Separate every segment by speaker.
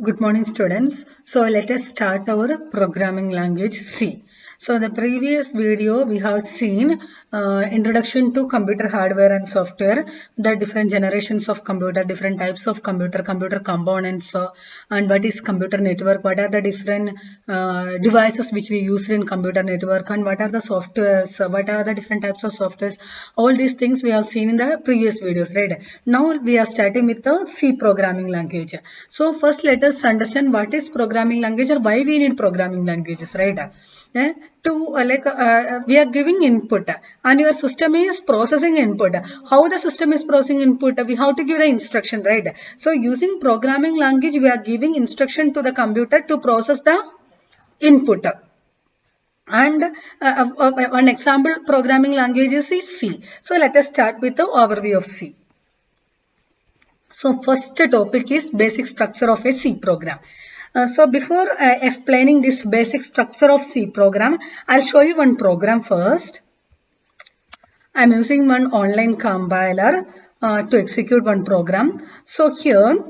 Speaker 1: Good morning, students. So let us start our programming language C. So in the previous video, we have seen introduction to computer hardware and software, the different generations of computer, different types of computer components, and what is computer network, what are the different devices which we use in computer network, and what are the softwares, what are the different types of softwares. All these things we have seen in the previous videos, right? Now we are starting with the C programming language. So first let us understand what is programming language or why we need programming languages, right? We are giving input and your system is processing input. How the system is processing input? We have to give the instruction, right? So using programming language, we are giving instruction to the computer to process the input. And one example programming language is C. So let us start with the overview of C. So first topic is basic structure of a C program. So before explaining this basic structure of C program, I'll show you one program first. I'm using one online compiler to execute one program. So here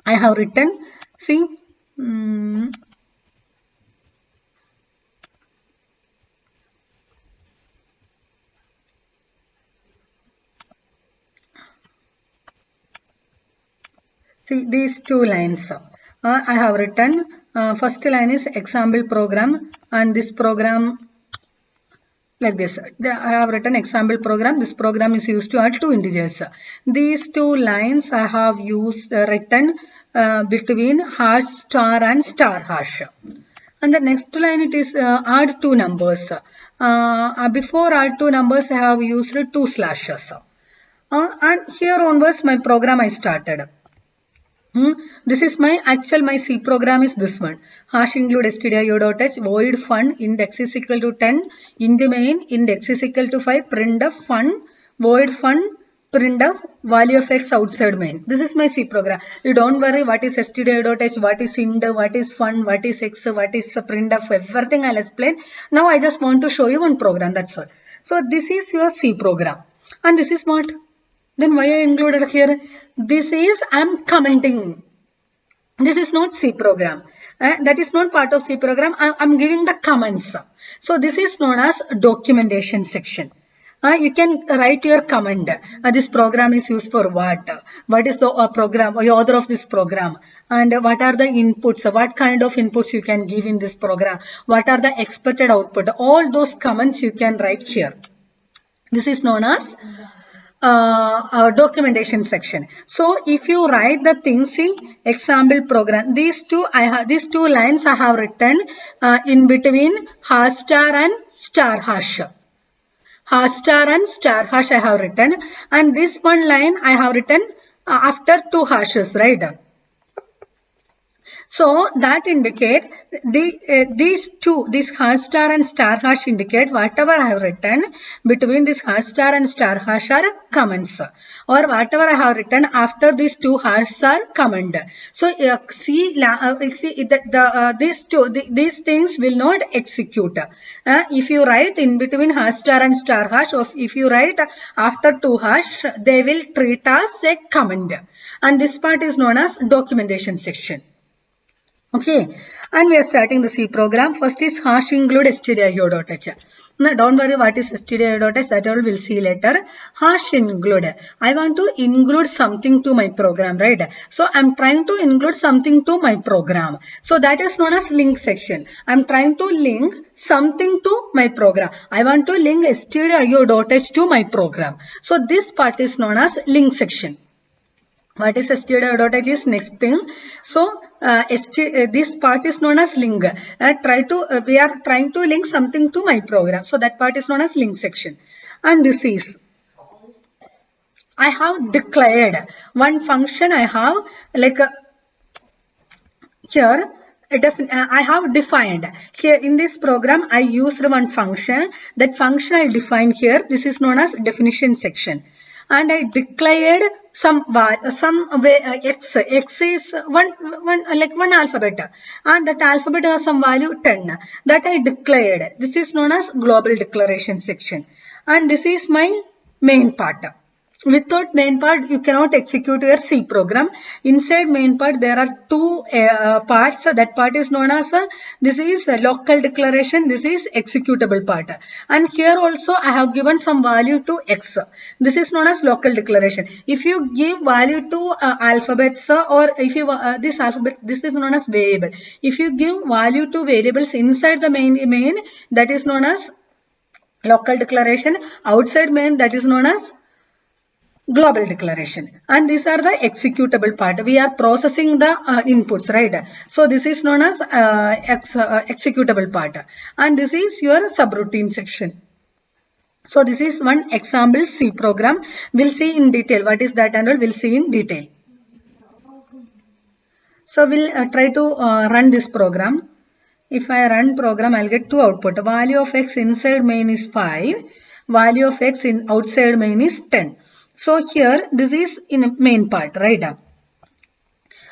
Speaker 1: I have written, see, see these two lines. I have written first line is example program, and this program like this. I have written example program. This program is used to add two integers. These two lines I have used written between hash star and star hash. And the next line it is add two numbers. Before add two numbers I have used two slashes. And here onwards my program I started. This is my C program is this one. Hash include stdio.h void fun index is equal to 10 in the main index is equal to 5 printf fun void fun printf value of x outside main. This is my C program. You don't worry what is stdio.h, what is int, what is fun, what is x, what is printf, everything I'll explain. Now I just want to show you one program, that's all. So this is your C program and this is what? Then why I included here? This is I'm commenting. This is not C program. That is not part of C program. I'm giving the comments. So this is known as documentation section. You can write your comment. This program is used for what? What is the program or the author of this program? And what are the inputs? What kind of inputs you can give in this program? What are the expected output? All those comments you can write here. This is known as documentation section. So if you write the things in example program, these two lines I have written in between hash star and star hash. Hash star and star hash I have written, and this one line I have written after two hashes, right? So that indicate this hash star and star hash indicate whatever I have written between this hash star and star hash are comments, or whatever I have written after these two hashes are comment. So these things will not execute. If you write in between hash star and star hash, or if you write after two hash, they will treat as a comment. And this part is known as documentation section. Okay, and we are starting the C program. First is hash include stdio.h. Now don't worry what is stdio.h, that all we'll see later. Hash include. I want to include something to my program, right? So I'm trying to include something to my program. So that is known as link section. I'm trying to link something to my program. I want to link stdio.h to my program. So this part is known as link section. What is stdio.h is next thing. So this part is known as link. We are trying to link something to my program. So that part is known as link section. And this is, I have declared one function. I have like here. I have defined here in this program. I used one function. That function I defined here. This is known as definition section. And I declared some way x is one alphabet, and that alphabet has some value 10 that I declared. This is known as global declaration section, and this is my main part. Without main part, you cannot execute your C program. Inside main part, there are two parts. That part is known as this is a local declaration. This is executable part. And here also I have given some value to X. This is known as local declaration. If you give value to alphabets or if you this alphabet, this is known as variable. If you give value to variables inside the main, that is known as local declaration. Outside main, that is known as global declaration. And these are the executable part. We are processing the inputs, right? So this is known as executable part. And this is your subroutine section. So this is one example C program. We'll see in detail what is that, and we'll see in detail. So we'll try to run this program. If I run program, I'll get two output. Value of X inside main is 5. Value of X in outside main is 10. So here this is in main part, right?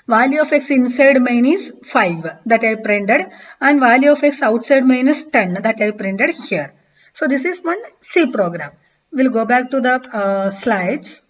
Speaker 1: Value of X inside main is 5 that I printed, and value of X outside main is 10 that I printed here. So this is one C program. We'll go back to the slides.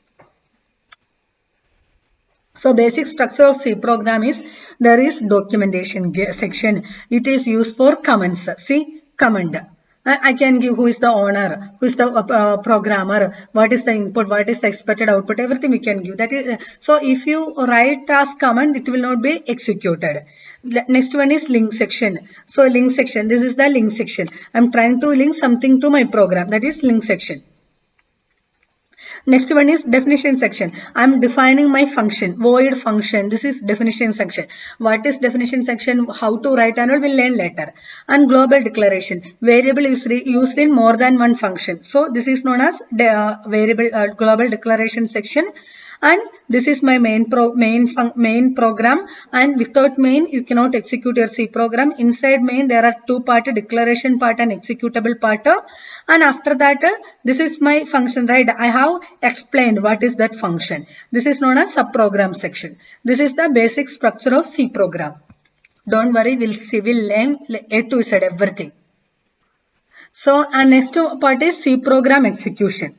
Speaker 1: So basic structure of C program is there is documentation section. It is used for commands. See, command. I can give who is the owner, who is the programmer, what is the input, what is the expected output, everything we can give. That is so if you write as command, it will not be executed. Next one is link section. So link section, this is the link section. I am trying to link something to my program, that is link section. Next one is definition section. I am defining my function, void function. This is definition section. What is definition section? How to write and all we'll learn later. And global declaration. Variable is used in more than one function. So this is known as variable global declaration section. And this is my main program, and without main you cannot execute your C program. Inside main there are two part, declaration part and executable part, and after that this is my function, right? I have explained what is that function. This is known as subprogram section. This is the basic structure of C program. Don't worry, we'll learn A to Z everything. So and next part is C program execution.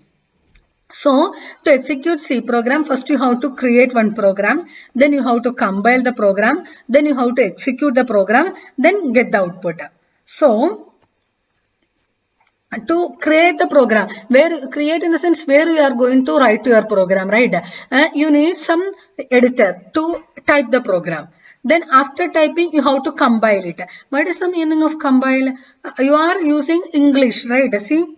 Speaker 1: So, to execute C program, first you have to create one program, then you have to compile the program, then you have to execute the program, then get the output. So, to create the program, create in the sense where you are going to write your program, right? You need some editor to type the program. Then after typing, you have to compile it. What is the meaning of compile? You are using English, right? See?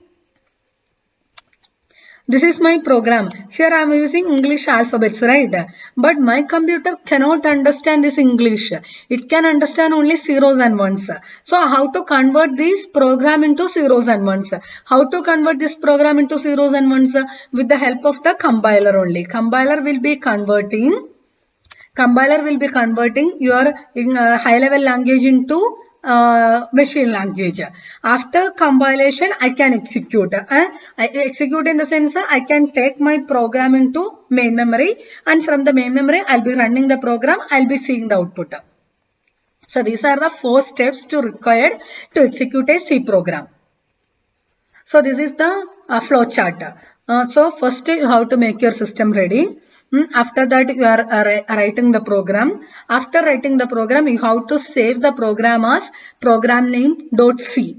Speaker 1: This is my program. Here I am using English alphabets, right? But my computer cannot understand this English. It can understand only zeros and ones. So how to convert this program into zeros and ones? How to convert this program into zeros and ones? With the help of the compiler only. Compiler will be converting your high-level language into machine language. After compilation, I can execute. I execute in the sense I can take my program into main memory, and from the main memory I'll be running the program. I'll be seeing the output. So these are the 4 steps required to execute a C program. So this is the flow chart. So first you have to make your system ready. After that, you are writing the program. After writing the program, you have to save the program as program name .c.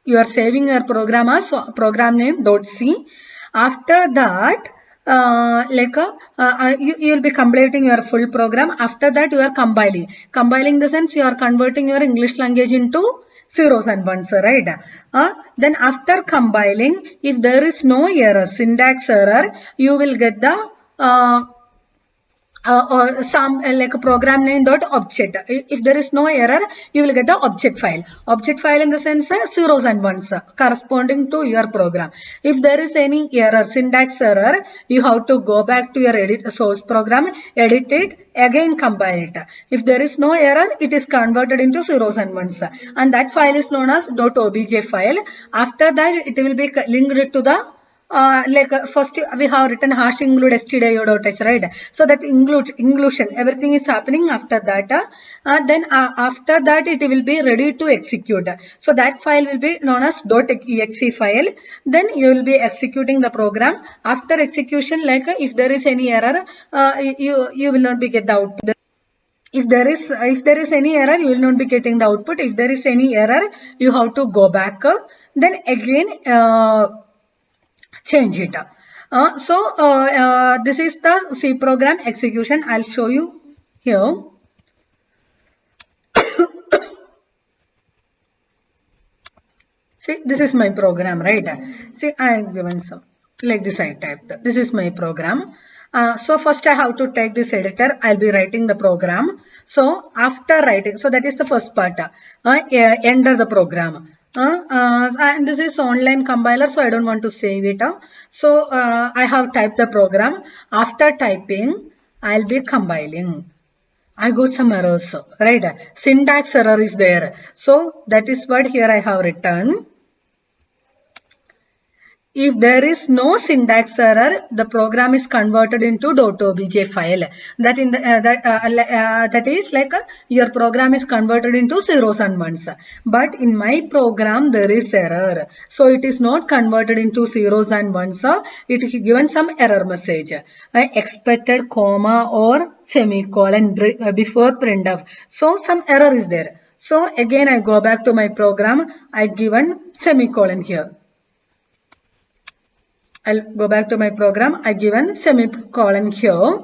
Speaker 1: You are saving your program as program name .c. After that, you will be completing your full program. After that, you are compiling. Compiling the sense you are converting your English language into zeros and ones, right? Then after compiling, if there is no error, syntax error, you will get the or some like a program name .object. If there is no error, you will get the object file. Object file in the sense zeros and ones corresponding to your program. If there is any error, syntax error, you have to go back to your source program, edit it, again compile it. If there is no error, it is converted into zeros and ones, and that file is known as .obj file. After that, it will be linked to the first we have written hash include stdio.h, right? So that inclusion, everything is happening after that. Then after that it will be ready to execute. So that file will be known as .exe file. Then you will be executing the program. After execution, if there is any error, you will not be get the output. If there is any error, you will not be getting the output. If there is any error, you have to go back. Then again change it. This is the C program execution. I'll show you here. See, this is my program, right? See, I have given some like this. I typed. This is my program. So first I have to take this editor. I'll be writing the program. So after writing, so that is the first part. Enter the program. And this is online compiler, so I don't want to save it. So I have typed the program. After typing, I'll be compiling. I got some errors, right? Syntax error is there. So that is what here I have written. If there is no syntax error, the program is converted into .obj file. That is like your program is converted into zeros and ones. But in my program there is error, so it is not converted into zeros and ones. It is given some error message. I expected comma or semicolon before printf. So some error is there. So again I go back to my program. I given semicolon here. I'll go back to my program. I given semicolon here.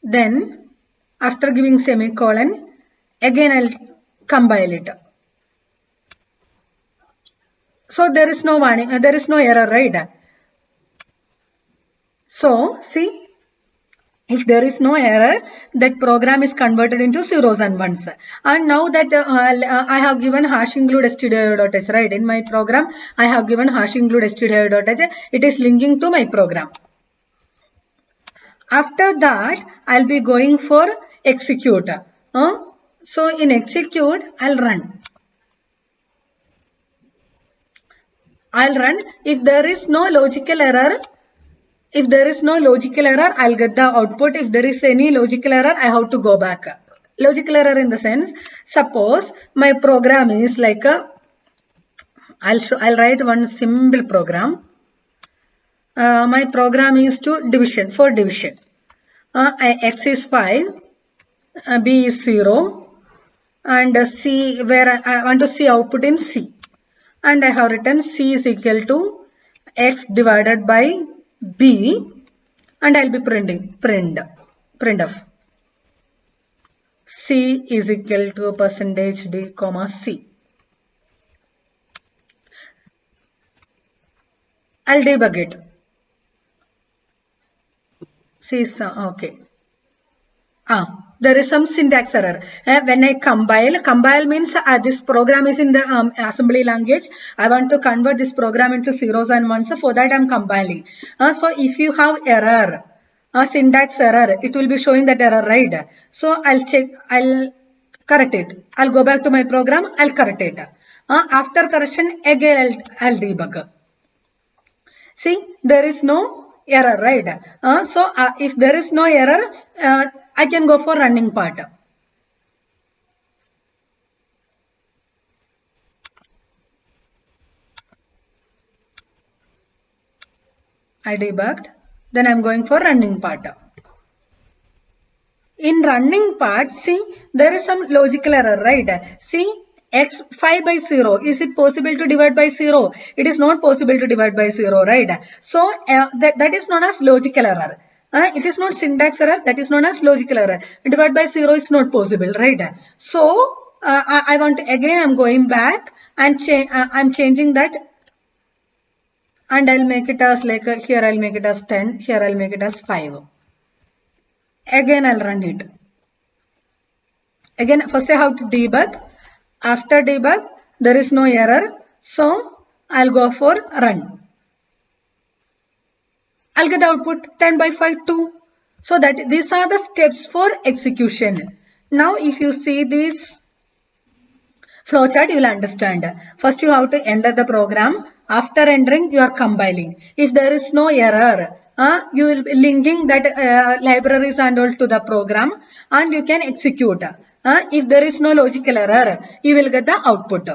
Speaker 1: Then after giving semicolon, again I'll compile it. So there is no warning, there is no error, right? So see, if there is no error, that program is converted into zeros and ones. And now that I have given hash include stdio.h, right? In my program, I have given hash include stdio.h. It is linking to my program. After that, I'll be going for execute. So in execute, I'll run. If there is no logical error, I'll get the output. If there is any logical error, I have to go back. Logical error in the sense, suppose my program is like I'll write one simple program. My program is to division, for division. X is 5, B is 0, and C, where I want to see output in C. And I have written C is equal to X divided by B, and I'll be printf. C is equal to %d comma C. I'll debug it. C is okay. There is some syntax error. When I compile means this program is in the assembly language. I want to convert this program into zeros and ones. So for that I'm compiling. So if you have error, syntax error, it will be showing that error, right? So I'll correct it. I'll go back to my program. I'll correct it. After correction, again I'll debug. See, there is no error, right? If there is no error, I can go for running part. I debugged. Then I'm going for running part. In running part, see, there is some logical error, right? See, x 5 by 0. Is it possible to divide by 0? It is not possible to divide by 0, right? So that is known as logical error. It is not syntax error. That is known as logical error. Divide by 0 is not possible, right? So I want to, again I'm going back and I'm changing that, and I'll make it as like here I'll make it as 10. Here I'll make it as 5. Again I'll run it. Again first I have to debug. After debug, there is no error, so I'll go for run. I'll get the output 10 by 5 2. So that these are the steps for execution. Now if you see this, Flowchart you will understand. First you have to enter the program. After entering you are compiling. If there is no error, you will be linking that libraries and all to the program and you can execute. If there is no logical error, you will get the output.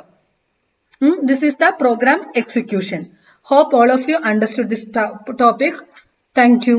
Speaker 1: This is the program execution. Hope all of you understood this topic. Thank you.